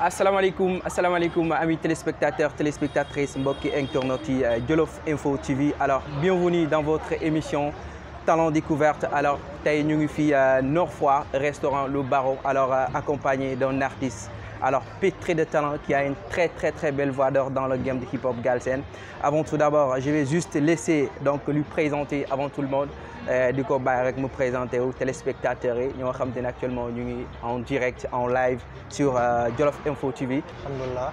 asalaamaaleykum amis téléspectateurs téléspectatrices mbokki internautes yi Jolof Info TV alors bienvenue dans votre émission Talent Découverte alors tey ñu ngi fii Nord Foire restaurant Le Barreau alors accompagné d'un artiste alors pétri de talent qui a une très belle voix d'or dans le game de hip-hop galsen. Avant tout d'abord je vais juste laisser donc lui présenter avant tout le monde di ko bàyyi rek mu présenté aux téléspectateurs yi ñoo xam te ne actuellement ñu ngi en direct en live sur Jolof Info TV. alhamdulilah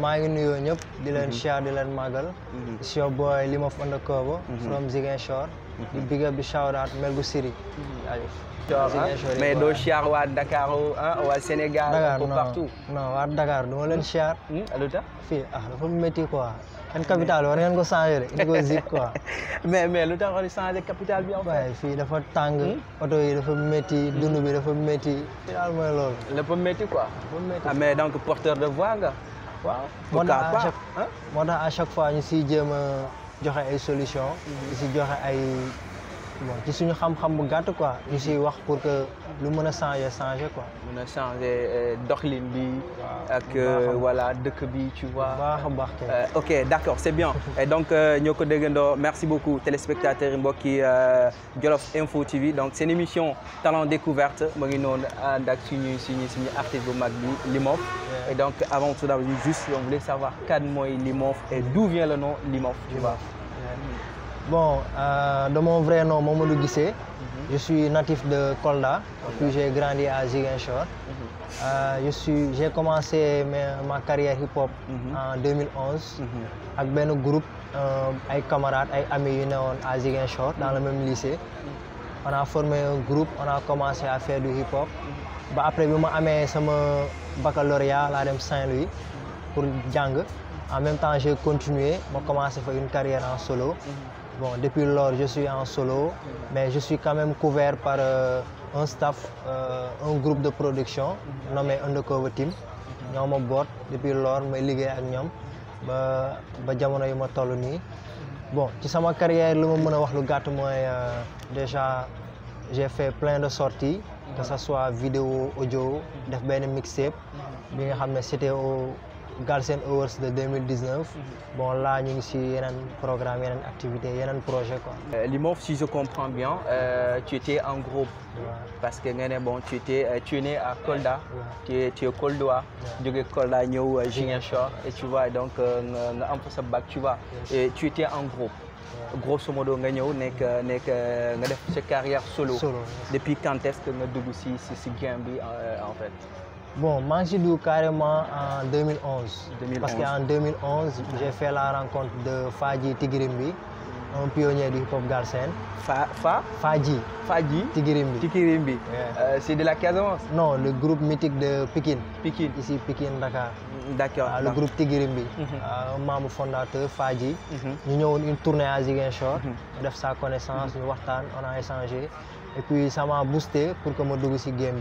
maa ngi nuyoo ñëpp di leen share di leen màggal. It's your boy Limof Undercover from Ziguinchor. di big up di shout out Melgu Siri. mais doo share waa Dakar waa Sénégal. Dakar un peu partout. non waa Dakar du ma leen share. lu tax fii dafa métti quoi. kan capital war ngeen ko changé de indi ko zip quoi. mais lu tax war changé capital bi en fait. waaye fii dafa tàng. oto yi dafa métti dund bi dafa métti. fii daal mooy loolu. lépp métti quoi. métti mais donc porteur de voix nga. waaw moo tax à chaque fois ñu siy jéem a joxe ay solution ñu si joxe ay bon ci suñu xam-xam bu gàtt quoi ñu siy wax pour que lu mën a changer quoi. mën a changer doxalin bi. ak voilà dëkk bi tu vois. baax a baax ok d'accord c'est bien et donc ñoo ko déggandoo merci beaucoup téléspectateurs yi mbokki Jolof Info TV donc c'est une émission Talent Découverte mu ngi noonu ànd ak suñu artiste bu mag bi Limof. et donc avant tout d'abord juste on voulait savoir kan mooy Limof et d'où vient le nom Limof tu vois. Bon, de mon vrai nom, Mamadou Guissé. Je suis natif de Kolda, puis j'ai grandi à Ziguinchor. J'ai commencé ma carrière hip-hop en 2011 avec un groupe, avec camarades, avec amis à Ziguinchor, dans le même lycée. On a formé un groupe, on a commencé à faire du hip-hop. Après, j'ai eu mon baccalauréat à Saint-Louis pour Djang. En même temps, j'ai continué, j'ai commencé à faire une carrière en solo. Bon, depuis lors, je suis en solo, mais je suis quand même couvert par un staff, un groupe de production nommé Undercover Team. Ñoo ma boot depuis lors may liggéey ak ñoom ba jamono yu ma toll nii. Bon, ci sama carrière lu ma mën a wax lu gàtt mooy déjà j'ai fait plein de sorties, que ça soit vidéo, audio, def benn mixtape bi nga xam ne c'était au Galsen Awards de 2019. Bon là ñu ngi ci yeneen programme yeneen activité yeneen projet quoi. Limof, si je comprends bien tu étais en groupe. Parce que nga ne bon tu es né à Kolda. tu es Koldois. jóge Kolda ñëw Ziguinchor et tu vois donc nga am fa sa bac tu vois et tu étais en groupe. Grosso modo nga ñëw nekk nga def sa carrière solo. Depuis quand est-ce que nga dugg ci game bi en fait. Bon, moi j'ai dû carrément en 2011. Parce qu'en 2011, j'ai fait la rencontre de Fadji Tigirimbi, un pionnier du hip-hop galsen. Fadji Tigirimbi. Yeah. C'est de la Casamance? Non, le groupe mythique de Pikine. Ici, Pikine, Dakar. D'accord. Le groupe Tigirimbi. Un membre fondateur, Fadji. Nous avons une tournée à Ziguinchor. On a fait sa connaissance, on a échangé. Et puis ça m'a boosté pour que je sois dans le game.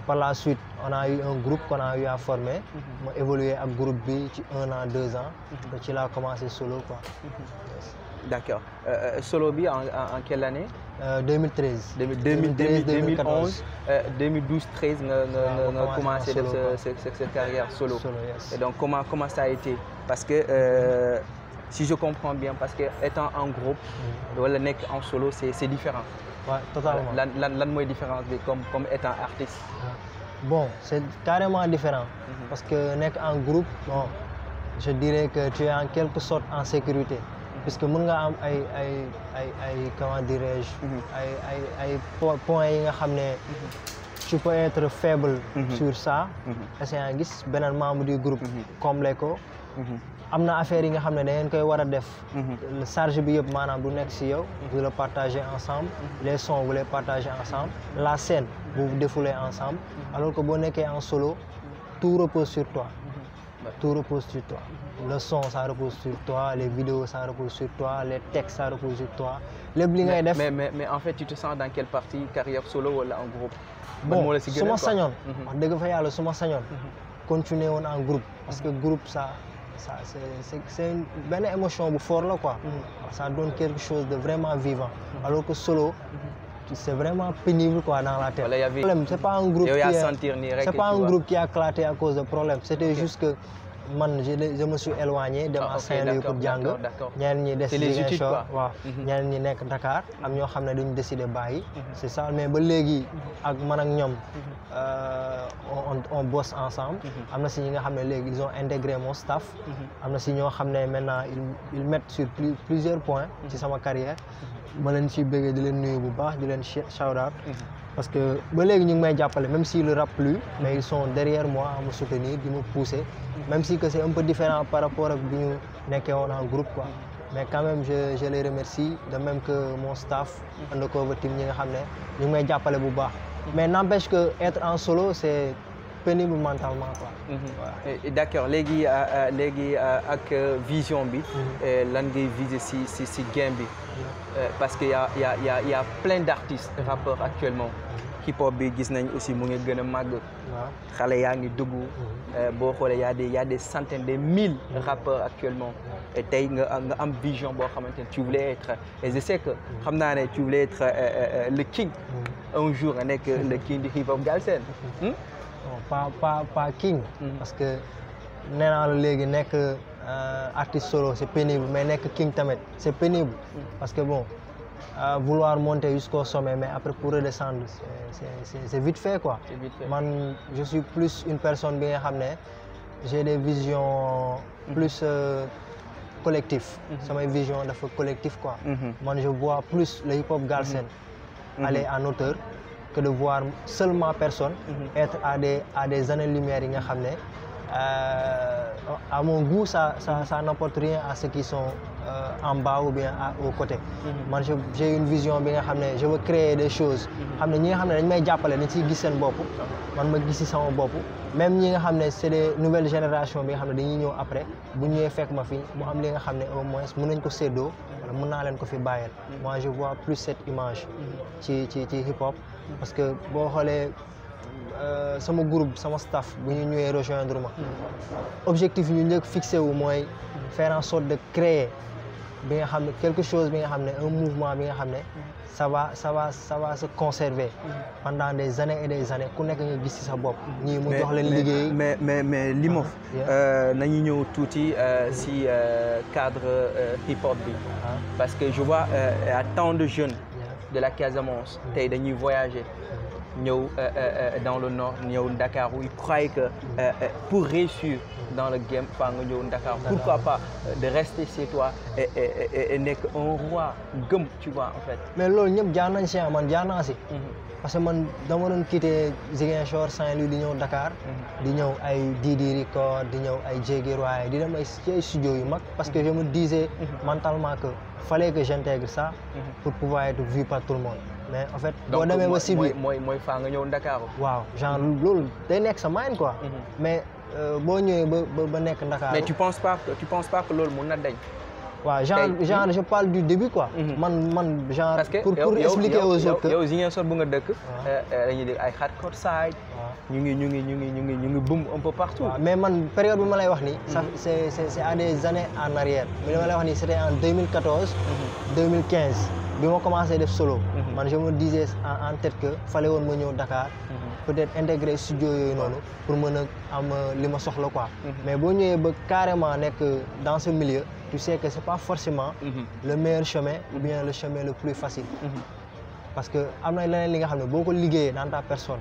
Par la suite, on a eu un groupe qu'on a eu à former. On a évolué avec le groupe 1 an, 2 ans. Donc il a commencé solo. D'accord. Solo bi en quelle année? 2013. 2011, 2012, 13, on a commencé cette carrière solo. Yes. Et donc comment ça a été? Parce que si je comprends bien, parce que étant en groupe, wala nek en solo, c'est différent. Ouais, totalement. Lan mooy différence bi comme étant artiste. Bon, c'est carrément différent. Parce que nek en groupe, bon, je dirais que tu es en quelque sorte en sécurité. Puisque mën nga am ay comment dirais-je ay points yi nga xam ne tu peux être faible sur ça. Essayer nga gis beneen membre du groupe combler ko. am na affaire yi nga xam ne da ngeen koy war a def. charge bi yëpp maanaam du nekk si yow. vous le partagez ensemble. les sons vous les partagez ensemble. la scène vous vous défoulez ensemble. alors que boo nekkee en solo tout repose sur toi. Tout repose sur toi. Le son, ça repose sur toi. Les vidéos, ça repose sur toi. Les textes, ça repose sur toi. Mais en fait, tu te sens dans quelle partie? Carrière solo ou en groupe? Bon, si je sañoon, si je sañoon, continuer en groupe. Parce que groupe, c'est une émotion forte là, quoi. Ça donne quelque chose de vraiment vivant. Alors que solo, c'est vraiment pénible quoi dans la tête. Voilà, Problème, c'est pas un groupe c'est pas un groupe qui a éclaté à cause de problème. C'était juste que man je me suis éloigné dem à Saint-Louis pour jàng ñeneen ñi des Ziguinchor waaw ñeneen ñi nekk Dakar am ñoo xam ne dañu décidé bàyyi c'est ça mais ba léegi ak man ak ñoom on bosse ensemble am na si ñi nga xam ne léegi ils ont intégré mon staff am na si ñoo xam ne maintenant ils mettent sur plusieurs points ci sama carrière ma leen ciy bëggee di leen nuyu bu baax di leen shout out parce que ba léegi ñu ngi may jàppale même s'ils ne rappent plus mais ils sont derrière moi à me soutenir di me pousser même si que c'est un peu différent par rapport ak bi ñu nekkee woon en groupe quoi mais quand même je les remercie de même que mon staff Undercover Team ñi nga xam ne ñu ngi may jàppale bu baax mais n'empêche que être en solo c'est pénible mentalement quoi. D'accord léegi ak vision bi lan ngay viser si game bi parce que y a plein d'artistes rappeurs actuellement hip hop bi gis nañ aussi mu ngi gën a màgg xale yaa ngi dugg boo xoolee y a des centaines des mille rappeurs actuellement et tey nga am vision boo xamante ne tu voulais être et je sais que xam naa ne tu voulais être le king un jour nga nekk le king du hip hop Galsen. pas king parce que nee naa la léegi nekk artiste solo c'est pénible mais nekk king tamit c'est pénible parce que bon vouloir monter jusqu'au sommet mais après pour redescendre c'est vite fait quoi man je suis plus une personne bi nga xam ne j'ai des visions plus collectif samay vision dafa collectif quoi man je vois plus le hip hop Galsen aller en hauteur que de voir seulement personne être à des années-lumière yi nga xam ne à mon goût ça n'apporte rien à ceux qui sont en bas ou bien au côté man j'ai une vision bi nga xam ne je veux créer des choses xam ne ñi nga xam ne dañ may jàppale dañ ciy gis seen bopp man ma gis ci sama bopp même ñi nga xam ne c'est des nouvelles générations bi nga xam ne dañuy ñëw après bu ñëwee fekk ma fi mu am li nga xam ne au moins mën nañ ko séddoo wala mën naa leen ko fi bàyyeel moi je vois plus cette image ci hip hop parce que boo xoolee sama groupe sama staff bu ñu ñëwee rejoindre ma objectif ñu njëkk fixé wu mooy faire en sorte de créer bi nga xam ne quelque chose bi nga xam ne un mouvement bi nga xam ne ça va se conserver pendant des années et des années ku nekk nga gis ci sa bopp ñii mu jox leen liggéey mais Limof nañu ñëw tuuti si cadre hip hop bi parce que je vois à tant de jeunes de la Casamance tey dañuy voyager ñëw dans le nord ñëw Dakar où ils croyaient que pour réussir dans le game fa nga ñëw Dakar pourquoi pas de rester chez toi et nekk un roi gëm tu vois en fait. mais loolu ñëpp jaar nañ si man jaar naa si. parce que man dama doon quitté Ziguinchor Saint-Louis di ñëw Dakar. di ñëw ay Didi Record di ñëw ay Jéggi Roy di dem ay studio yu mag parce que je me disais mentalement que fallait que j'intègre ça pour pouvoir être vu par tout le monde. mais en fait boo demee ba si biir mooy faa nga ñëw Dakar. waaw genre loolu day nekk sa mind quoi. mais boo ñëwee ba nekk Dakar. mais tu penses pas que loolu mun na dañ. waaw genre je parle du début quoi. man genre pour expliquer aux autres que yow Ziguinchor bu nga dëkk. dañuy dégg ay hardcore side. ñu ngi boom un peu partout. waaw mais man période bi ma lay wax nii. ça c'est à des années en arrière. mais li ma lay wax nii c'était en 2014. 2015. bi ma commencé def solo. man je me disais en tête que fallait woon ma ñëw Dakar. peut-être intégrer studio yooyu noonu pour mën a am li ma soxla quoi. mais boo ñëwee ba carrément nekk dans ce milieu tu sais que c'est pas forcément le meilleur chemin ou bien le chemin le plus facile. parce que am na leneen li nga xam ne boo ko liggéeyee dans ta personne.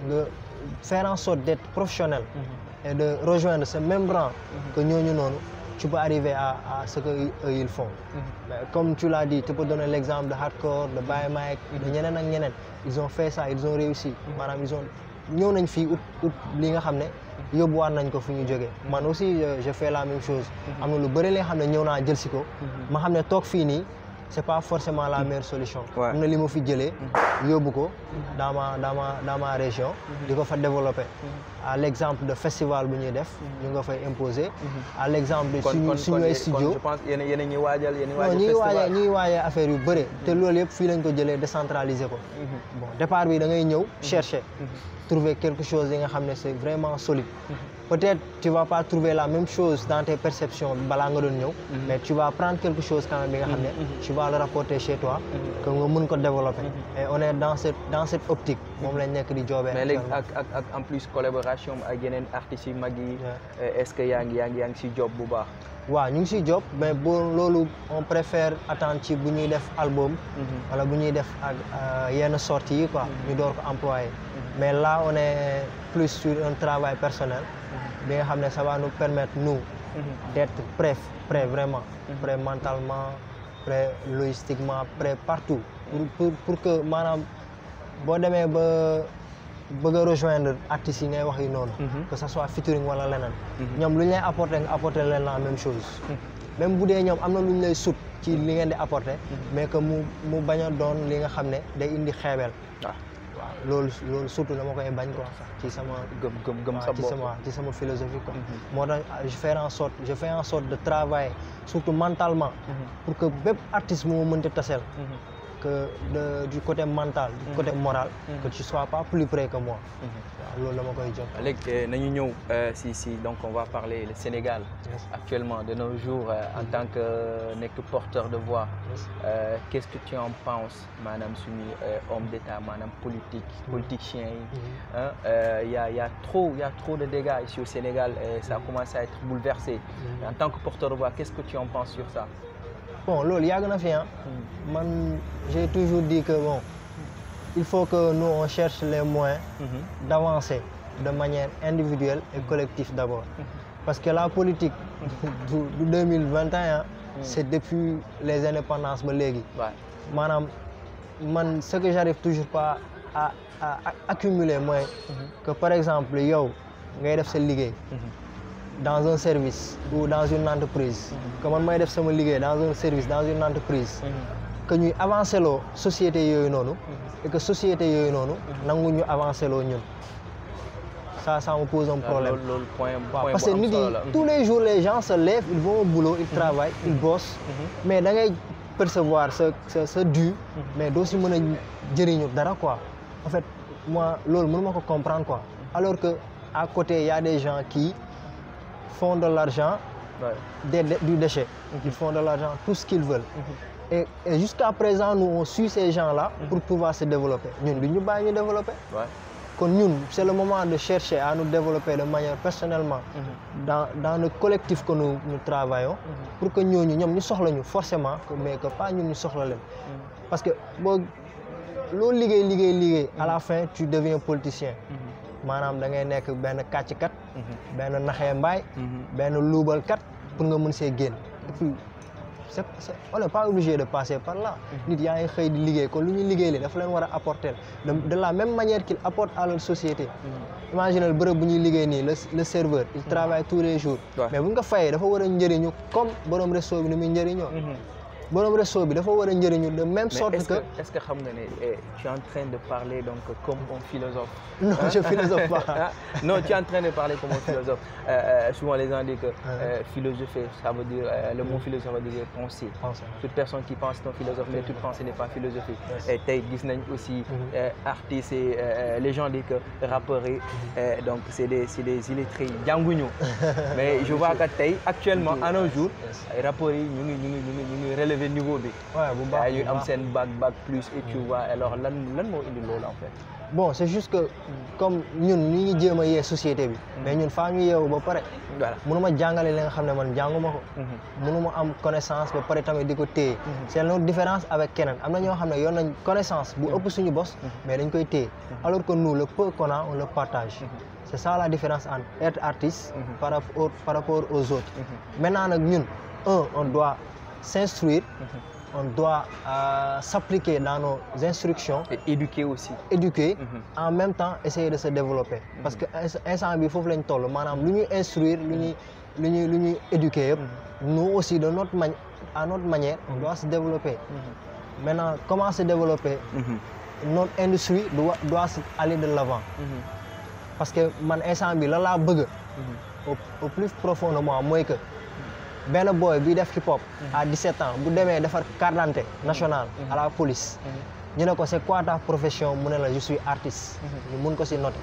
nga faire en sorte d'être professionnel. et de rejoindre ce même rang que ñooñu noonu. tu peux arriver à ce qu'eux ils font. Mais comme tu l'as dit, tu peux donner l'exemple de Hardcore, de Baye Mike, de ñeneen ak ñeneen. Ils ont fait ça, ils ont réussi. maanaam ils ont ñëw nañ fii ut li nga xam ne yóbbuwaat nañ ko fu ñu jógee. man aussi je fais la même chose. am na lu bëri li nga xam ne ñëw naa jël si ko. ma xam ne toog fii nii c'est pas forcément la meilleure solution. am na li ma fi jëlee. yóbbu ko dans ma région. di ko fa développer. à l'exemple de festival bu ñuy def. ñu nga fay imposer. à l'exemple de suñu ay studio. je pense yéen a ngi waajal festival ñuy waajal affaire yu bëre. te loolu yëpp fii lañ ko jëlee décentraliser ko. bon départ bi da ngay ñëw chercher. trouver quelque chose yi nga xam ne c'est vraiment solide. peut-être tu vas pas trouver la même chose dans tes perceptions balaa nga doon ñëw mais tu vas prendre quelque chose quand même bi nga xam ne tu vas le rapporter chez toi que nga mën ko développer et on est dans cette optique moom lañ nekk di joobee mais léegi ak en plus collaboration ak yeneen artistes yi mag yi est-ce que yaa ngi si job bu baax waaw ñu ngi siy job mais boo loolu on préfère attendre ci bu ñuy def album wala bu ñuy def ak yenn sorties yi quoi ñu door ko employer mais là on est plus sur un travail personnel bi nga xam ne ça va nous permettre nous d'être prêts vraiment prêts mentalement prêts logistiquement prêts partout pour que maanaam boo demee ba bëgg a rejoindre artistes yi ngay wax yi noonu que ça soit featuring wala leneen ñoom lu ñu lay apporter nga apporter leen la même chose même bu dee ñoom am na lu ñu lay sut ci li ngeen di apporter mais que mu bañ a doon li nga xam ne day indi xeebeel waaw loolu surtout dama koy bañ quoi ci sama gëm sa bopp ci sama philosophie quoi moo tax je fais en sorte de travailler surtout mentalement pour que bépp artiste mu ma mënta taseel que du côté mental du côté moral que tu sois pas plus près que moi waaw loolu dama koy jox léegi nañu ñëw si donc on va parler le Sénégal actuellement de nos jours en tant que nekk porteur de voix qu'est-ce que tu en penses maanaam suñu homme d'État maanaam politiciens yi y a trop de dégâts ici au Sénégal et ça commence à être bouleversé en tant que porteur de voix qu'est-ce que tu en penses sur ça bon loolu yàgg na fi man j'ai toujours dit que bon il faut que nous on cherche les moyens d'avancer de manière individuelle et collective d'abord parce que la politique du 2021 c'est depuis les indépendances ba léegi maanaam man ce que j'arrive toujours pas à accumuler mooy que par exemple yow ngay def sa liggéey dans un service ou dans une entreprise que man may def sama liggéey dans un service dans une entreprise que ñuy avancer loo société yooyu noonu et que société yooyu noonu nangu ñu avancer loo ñun ça me pose un problème parce que nit yi tous les jours les gens se lèvent ils vont au boulot ils travaillent ils bossent mais da ngay percevoir sa dû mais doo si mën a jëriñu dara quoi en fait moi loolu mënu ma ko comprendre quoi alors que à côté il y a des gens qui font de l'argent du déchet ils font de l'argent tout ce qu'ils veulent et jusqu'à présent nous on suit ces gens-là pour pouvoir se développer ñun du ñu bàyyi ñu développer kon ñun c'est le moment de chercher à nous développer de manière personnellement dans le collectif que nous travaillons pour que ñooñu ñoom ñu soxla ñu forcément mais que pas ñun ñu soxla leen parce que boo loolu liggéey à la fin tu deviens politicien maanaam da ngay nekk benn kàcckat benn naxee mbaay benn luubalkat pour nga mën see génn et puis on n'est pas obligé de passer par là nit yaa ngi xëy di liggéey kon lu ñuy liggéey li dafa leen war a apporter de la même manière qu'il apporte à leur société imaginez bërëb bu ñuy liggéey nii le serveur il travaille tous les jours mais bu ñu ko fayee dafa war a njëriñu comme borom resto bi ni muy njëriñoo borom resto bi dafa war a njëriñu de même sorte que est-ce que xam nga ne tu es en train de parler donc comme un philosophe non je philosophe pas non tu es en train de parler comme un philosophe souvent les gens disent que philosopher ça veut dire le mot philosophe veut dire penser toute personne qui pense est un philosophe mais toute pensée n'est pas philosophique et tey gis nañ aussi artistes et les gens disent que rappeurs yi donc c'est des illettrés jànguñu mais je vois que tey actuellement à nos jours rappeurs yi ñu ngi relever niveau bi bu baax ñu am seen bac plus et tu vois alors lan moo indi loolu en fait bon c'est juste que comme ñun ñu ngi jéem a yee société bi mais ñun faa ñu yeewu ba pare mënuma jàngale li nga xam ne man jànguma ko mënuma am connaissance ba pare tamit di ko téye c'est notre différence avec keneen am na ñoo xam ne yoon nañ connaissance bu ëpp suñu bos mais dañ koy téye alors que nous le peu qu'on a on le partage c'est ça la différence entre être artiste par rapport aux autres maintenant nag ñun on doit s'instruire on doit s'appliquer dans nos instructions et éduquer aussi en même temps essayer de se développer parce que instant bi foofu lañ toll maanaam lu ñuy instruire lu ñuy éduquer yëpp nous aussi de à notre manière on doit se développer maintenant comment se développer notre industrie doit aller de l'avant parce que man instant bi la laa bëgg au plus profond de moi mooy que benn boy bi def hip hop à 17 ans bu demee defar carte d'identité nationale à la police ñu ne ko c'est quoi ta profession mu ne la je suis artiste ñu mun ko ci noter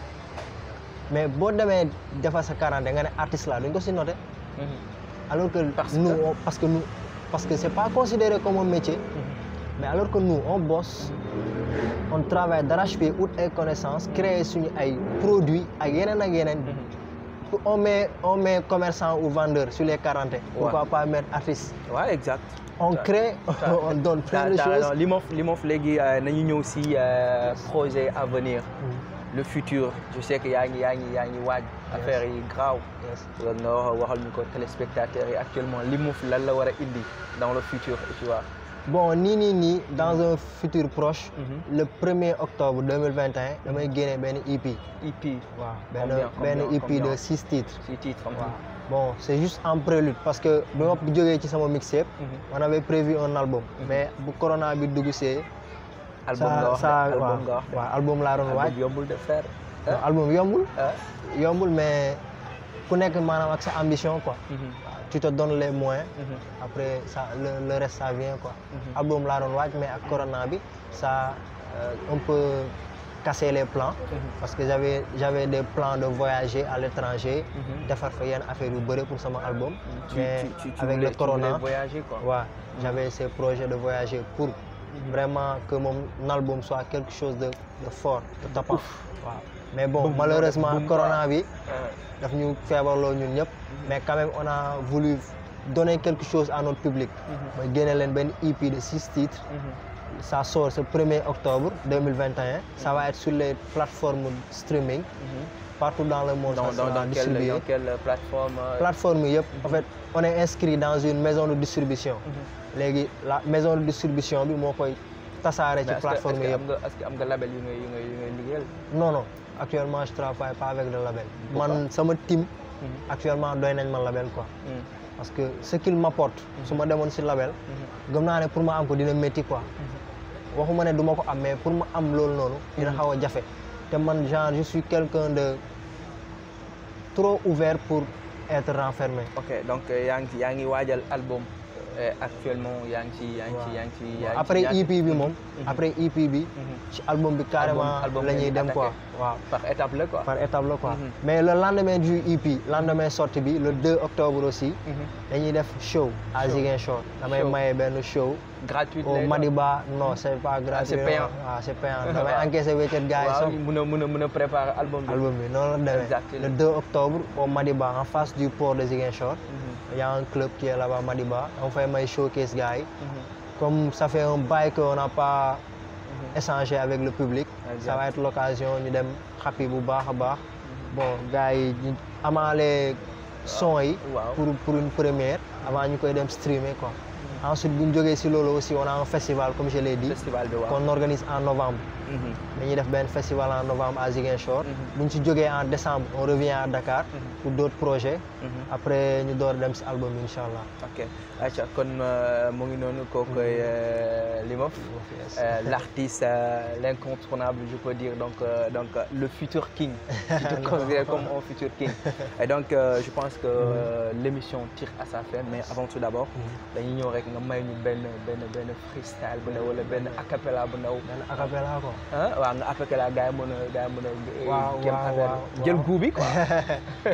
mais boo demee defar sa quarantaine nga ne artiste là duñ ko si noté. Alors que parce que c'est pas considéré comme un métier. Mais alors que nous on bosse on travaille d'arrache-pied ut ay connaissances créer suñu ay produits ak yeneen. On met commerçant ou vendeur sur les quarantaines. Pourquoi pas mettre artiste? Ouais, exact. On crée, on donne plein de choses. Limof léegi nañu ñëw si projet à venir. Le futur, je sais que yaa ngi waaj affaire yi graaw. nga waxal ñu ko téléspectateurs yi actuellement Limof lan la war a indi dans le futur, tu vois. Bon nii dans un futur proche. Le 1er octobre 2021 damay génne benn EP. waaw benn EP de 6 titres. 6 titres. waaw bon c'est juste en prélude parce que bi ma jógee ci sama mixtape. on avait prévu un album. mais bu corona bi dugg see. album nga wax waaw album laa doon waaj. yombul de faire. album yombul mais ku nekk maanaam ak sa ambition quoi. Tu te donnes les moyens. Après ça le reste ça vient quoi. Album laa doon waaj mais ak corona bi ça un peu cassé les plans. Parce que j'avais des plans de voyager à l'étranger. defar fa yenn affaire yu bëri pour sama album. mais avec le corona voyager quoi. Ouais, j'avais ces projets de voyager pour vraiment que mon album soit quelque chose de fort, de tapant. waaw mais bon malheureusement corona bi daf ñu feebarloo ñun ñëpp. mais quand même on a voulu donner quelque chose à notre public. mooy génne leen benn EP de 6 titres. Ça sort ce 1er octobre 2021. Ça va être sur les plateformes streaming. Partout dans le monde. Dans quelle plateforme? Plateforme yëpp. En fait on est inscrit dans une maison de distribution. léegi la maison de distribution bi moo koy tasaare ci plateforme yëpp. est-ce que am nga label yu ngay liggéeyal? Non actuellement je travaille pas avec le label. man sama team. actuellement doy nañ ma label quoi. parce que ce qu'il m'apporte. su ma demoon si label. gëm naa ne pour ma am ko dina métti quoi. waxuma ne du ma ko am mais pour ma am loolu noonu. dina xaw a jafe. te man genre je suis quelqu'un de trop ouvert pour être renfermé. Ok donc yaa ngi waajal album. Actuellement yaa ngi ci après EP bi moom. après EP bi. ci album bi carrément la ñuy dem quoi. waaw par étape la quoi. mais le lendemain du EP lendemain sortie bi le 2 octobre aussi. dañuy def show à Ziguinchor. damay maye benn show. gratuit au Madiba non c'est pas gratuit. c'est payant c'est payant damay encaisser wéccet gars yi sax. mën a préparer album bi. noonu la demee le 2 octobre au Madiba en face du port de Ziguinchor. Il y a un club qui est là-bas Madiba on fait may showcase gars yi. comme ça fait un bail qu'on n'a pas échangé avec le public. Ça va être l'occasion ñu dem xappi bu baax a baax. bon gars yi ñu amaale son yi. pour une première avant ñu koy dem streamer quoi. ensuite bu ñu jógee si loolu aussi on a un festival comme je l'ai dit. qu'on organise en novembre. dañuy def benn festival en novembre à Ziguinchor. bu ñu si jógee en décembre on revient à Dakar. pour d'autres projets. après ñu door dem si album bi incha allah. ok ayca kon mu ngi noonu kooku Limof. l'artiste l'incontournable je peux dire donc le futur king. je te considère comme un futur king. et donc je pense que l'émission tire à sa fin mais avant tout d'abord. dañuy ñëw rek nga may ñu benn freestyle bu ndaw wala benn acapella bu ndaw. benn acapella quoi. waaw nga acapella gars yi mën a. waaw jël goût bi quoi.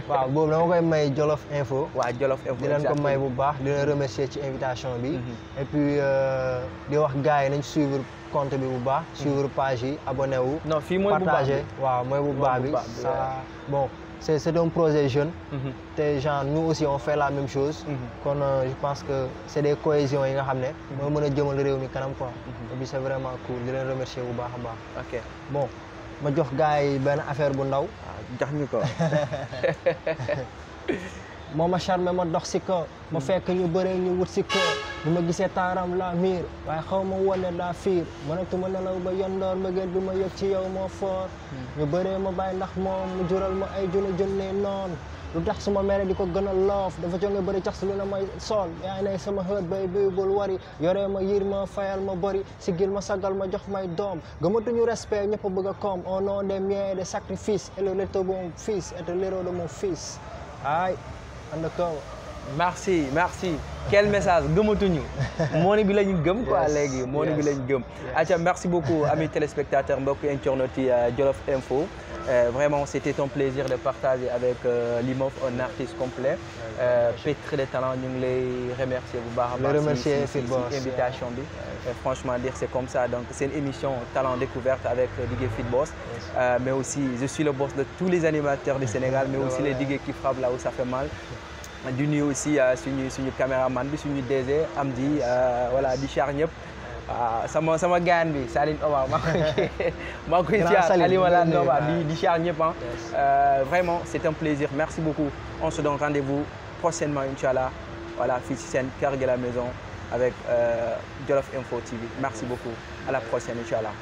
waaw boobu dama koy may Jolof Info. waaw Jolof Info di leen ko may bu baax di leen remercier ci invitation bi. et puis di wax gars yi nañ suivre compte bi bu baax. suivre page yi abonné wu. non fii mooy bu baax partager waaw mooy bu baax bi. ça bon c'est un projet jeune. te genre nous aussi on fait la même chose. kon je pense que c'est des cohésions yi nga xam ne. mooy mën a jëmal réew mi kanam quoi. et puis c'est vraiment cool di leen remercier bu baax a baax. ok bon ma jox gars yi benn affaire bu ndaw. jox ñu ko. moo ma charmé ma dox si ko ma fekk ñu bëre ñu wut si ko bi ma gisee taaram la miir waaye xaw ma wone daa fiir mënatuma nelaw ba yondoor mbëggeel bi ma yëg ci yow moo foor ñu bëree ma bàyyi ndax moom mu jural ma ay junne noonu lu tax suma mere di ko gën a loof dafa jonge bëri cax si lu na may sol yaay ne sama xët bay bi bul wari yoree ma yiir ma fayal ma bëri siggil ma sagal ma jox may doom gëmatuñu respect ñëpp a bëgg a koom au nom des miens et des sacrifices et le retour de mon fils et le héros de mon fils ay undercover merci merci quel message gëmatuñu moo bi la ñu gëm quoi léegi moo bi la ñu gëm aca merci beaucoup amis téléspectateurs mbokk internautes yi Jolof Info vraiment c'était un plaisir de partager avec Limov un artiste complet pétri de talent ñu ngi lay remercier bu baax a baax si invitation bi franchement dire c'est comme ça donc c'est une émission talent découverte avec DJ Fitboss mais aussi je suis le boss de tous les animateurs du Sénégal mais aussi les DJ qui frappent là où ça fait mal du nuyu aussi suñu caméraman bi suñu DG Amdi voilà di char ñëpp sama gaan bi Saline Omar maa koy ziar Alima la Ndoba di char ñëpp vraiment c'est un plaisir merci beaucoup on se donne rendez-vous prochainement inchallah voilà fii ci seen kër gi la maison avec Jolof Info TV merci beaucoup à la prochaine inchallah.